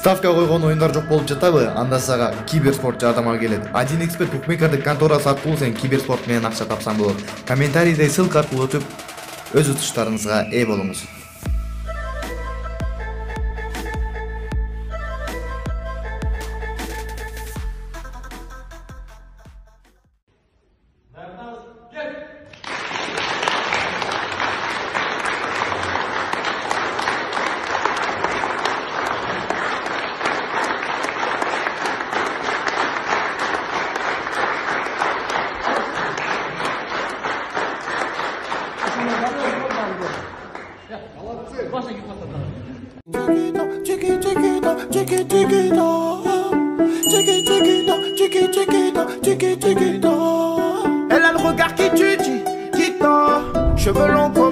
Ставка койгон оюндар жок болуп жатабы? Анда сага киберспорт жардамга келет. 1xbet букмекердик конторасы аркылуу сен киберспорт менен акча тапсаң болот. Комментарийде ссылка аркылуу өтүп, өз утуштарыңызга ээ болуңуз. Elle a le regard qui tue, cheveux longs.